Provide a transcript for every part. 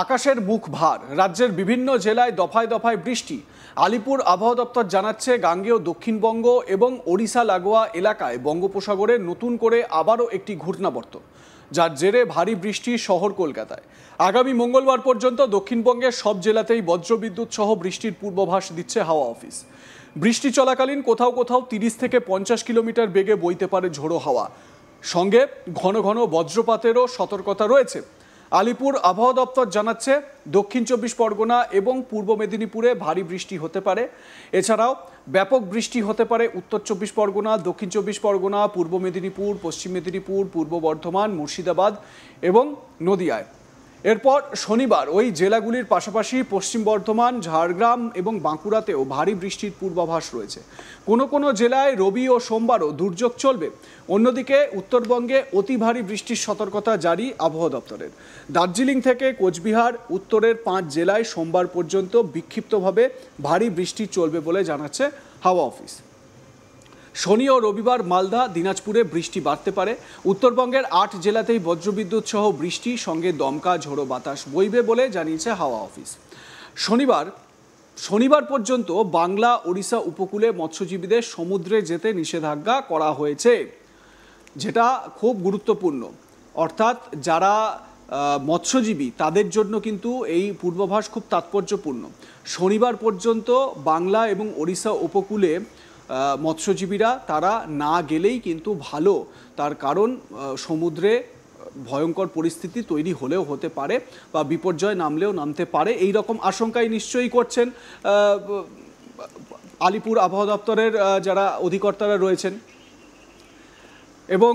আকাশের মুখ ভার, রাজ্যের বিভিন্ন জেলায় দফায় দফায় বৃষ্টি। আলিপুর আবহাওয়া দপ্তর জানাচ্ছে গাঙ্গেয় দক্ষিণবঙ্গ এবং ওড়িশা লাগোয়া এলাকায় বঙ্গোপসাগরে নতুন করে আবারও একটি ঘূর্ণাবর্ত, যার জেরে ভারী বৃষ্টি শহর কলকাতায়। আগামী মঙ্গলবার পর্যন্ত দক্ষিণবঙ্গের সব জেলাতেই বজ্রবিদ্যুৎ সহ বৃষ্টির পূর্বাভাস দিচ্ছে হাওয়া অফিস। বৃষ্টি চলাকালীন কোথাও কোথাও 30 থেকে 50 কিলোমিটার বেগে বইতে পারে ঝোড়ো হাওয়া, সঙ্গে ঘন ঘন বজ্রপাতেরও সতর্কতা রয়েছে। আলিপুর আবহাওয়া দপ্তর জানাচ্ছে দক্ষিণ 24 পরগনা এবং পূর্ব মেদিনীপুরে ভারী বৃষ্টি হতে পারে। এছাড়াও ব্যাপক বৃষ্টি হতে পারে উত্তর 24 পরগনা, দক্ষিণ 24 পরগনা, পূর্ব মেদিনীপুর, পশ্চিম মেদিনীপুর, পূর্ব বর্ধমান, মুর্শিদাবাদ এবং নদিয়ায়। এরপর শনিবার ওই জেলাগুলির পাশাপাশি পশ্চিম বর্ধমান, ঝাড়গ্রাম এবং বাঁকুড়াতেও ভারী বৃষ্টির পূর্বাভাস রয়েছে। কোনো কোনো জেলায় রবি ও সোমবারও দুর্যোগ চলবে। অন্যদিকে উত্তরবঙ্গে অতি ভারী বৃষ্টির সতর্কতা জারি আবহাওয়া দপ্তরের। দার্জিলিং থেকে কোচবিহার উত্তরের 5 জেলায় সোমবার পর্যন্ত বিক্ষিপ্তভাবে ভারী বৃষ্টি চলবে বলে জানাচ্ছে হাওয়া অফিস। শনি ও রবিবার মালদা, দিনাজপুরে বৃষ্টি বাড়তে পারে। উত্তরবঙ্গের 8 জেলাতেই বজ্রবিদ্যুৎ সহ বৃষ্টি, সঙ্গে দমকা ঝোড়ো বাতাস বইবে বলে জানিয়েছে হাওয়া অফিস। শনিবার পর্যন্ত বাংলা ওড়িশা উপকূলে মৎস্যজীবীদের সমুদ্রে যেতে নিষেধাজ্ঞা করা হয়েছে, যেটা খুব গুরুত্বপূর্ণ। অর্থাৎ যারা মৎস্যজীবী তাদের জন্য কিন্তু এই পূর্বাভাস খুব তাৎপর্যপূর্ণ। শনিবার পর্যন্ত বাংলা এবং ওড়িশা উপকূলে মৎস্যজীবীরা তারা না গেলেই কিন্তু ভালো। তার কারণ সমুদ্রে ভয়ঙ্কর পরিস্থিতি তৈরি হলেও হতে পারে বা বিপর্যয় নামলেও নামতে পারে, এই রকম আশঙ্কাই নিশ্চয়ই করছেন আলিপুর আবহাওয়া দপ্তরের যারা অধিকর্তারা রয়েছেন। এবং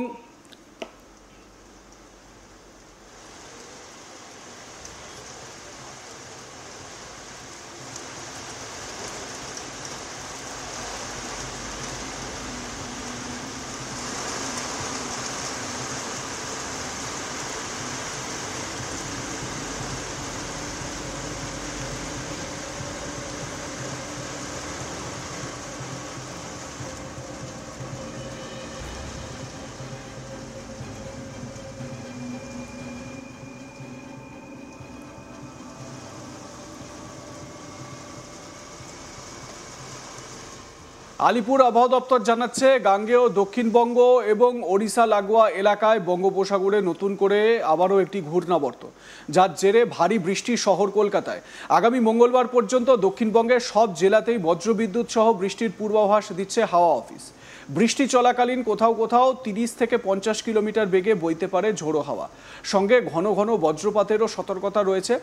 আলিপুর আবহাওয়া দপ্তর জানাচ্ছে গাঙ্গেয় দক্ষিণবঙ্গ এবং ওড়িশা লাগোয়া এলাকায় বঙ্গোপসাগরে নতুন করে আবারও একটি ঘূর্ণাবর্ত, যার জেরে ভারী বৃষ্টি শহর কলকাতায়। আগামী মঙ্গলবার পর্যন্ত দক্ষিণবঙ্গের সব জেলাতেই বজ্রবিদ্যুৎ সহ বৃষ্টির পূর্বাভাস দিচ্ছে হাওয়া অফিস। বৃষ্টি চলাকালীন কোথাও কোথাও 30 থেকে 50 কিলোমিটার বেগে বইতে পারে ঝোড়ো হাওয়া, সঙ্গে ঘন ঘন বজ্রপাতেরও সতর্কতা রয়েছে।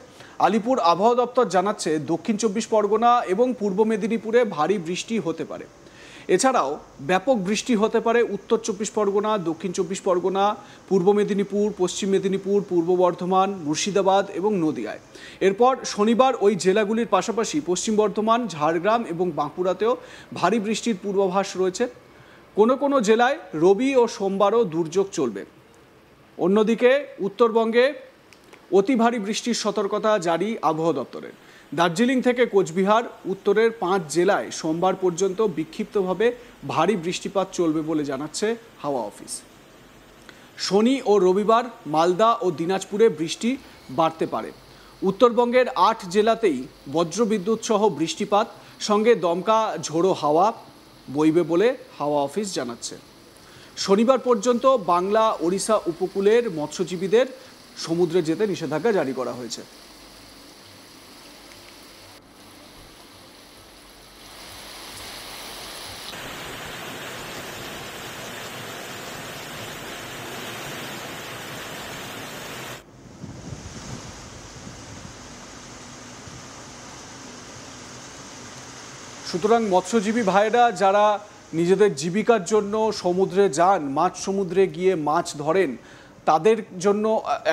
আলিপুর আবহাওয়া দপ্তর জানাচ্ছে দক্ষিণ 24 পরগনা এবং পূর্ব মেদিনীপুরে ভারী বৃষ্টি হতে পারে। এছাড়াও ব্যাপক বৃষ্টি হতে পারে উত্তর 24 পরগনা, দক্ষিণ 24 পরগনা, পূর্ব মেদিনীপুর, পশ্চিম মেদিনীপুর, পূর্ব বর্ধমান, মুর্শিদাবাদ এবং নদিয়ায়। এরপর শনিবার ওই জেলাগুলির পাশাপাশি পশ্চিম বর্ধমান, ঝাড়গ্রাম এবং বাঁকুড়াতেও ভারী বৃষ্টির পূর্বাভাস রয়েছে। কোনো কোনো জেলায় রবি ও সোমবারও দুর্যোগ চলবে। অন্যদিকে উত্তরবঙ্গে অতি ভারী বৃষ্টির সতর্কতা জারি আবহাওয়া দপ্তরের। দার্জিলিং থেকে কোচবিহার উত্তরের 5 জেলায় সোমবার পর্যন্ত বিক্ষিপ্তভাবে ভারী বৃষ্টিপাত চলবে বলে জানাচ্ছে হাওয়া অফিস। শনি ও রবিবার মালদা ও দিনাজপুরে বৃষ্টি বাড়তে পারে। উত্তরবঙ্গের 8 জেলাতেই বজ্রবিদ্যুৎ সহ বৃষ্টিপাত, সঙ্গে দমকা ঝোড়ো হাওয়া বইবে বলে হাওয়া অফিস জানাচ্ছে। শনিবার পর্যন্ত বাংলা ওড়িশা উপকূলের মৎস্যজীবীদের সমুদ্রে যেতে নিষেধাজ্ঞা জারি করা হয়েছে। সুতরাং মৎস্যজীবী ভাইরা যারা নিজেদের জীবিকার জন্য সমুদ্রে যান, সমুদ্রে গিয়ে মাছ ধরেন, তাদের জন্য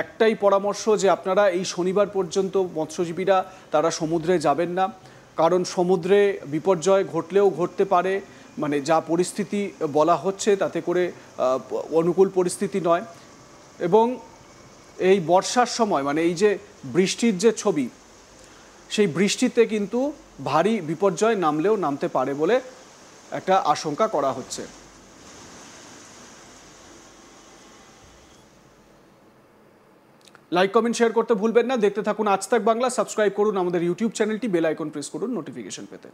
একটাই পরামর্শ যে আপনারা এই শনিবার পর্যন্ত মৎস্যজীবীরা তারা সমুদ্রে যাবেন না। কারণ সমুদ্রে বিপর্যয় ঘটলেও ঘটতে পারে, মানে যা পরিস্থিতি বলা হচ্ছে তাতে করে অনুকূল পরিস্থিতি নয়। এবং এই বর্ষার সময় মানে এই যে বৃষ্টির যে ছবি, সেই বৃষ্টিতে কিন্তু ভারী বিপর্যয় নামলেও নামতে পারে বলে একটা আশঙ্কা করা হচ্ছে। লাইক কমেন্ট শেয়ার করতে ভুলবেন না। দেখতে থাকুন আজ তাক বাংলা। সাবস্ক্রাইব করুন আমাদের ইউটিউব চ্যানেলটি, বেল আইকন প্রেস করুন নোটিফিকেশন পেতে।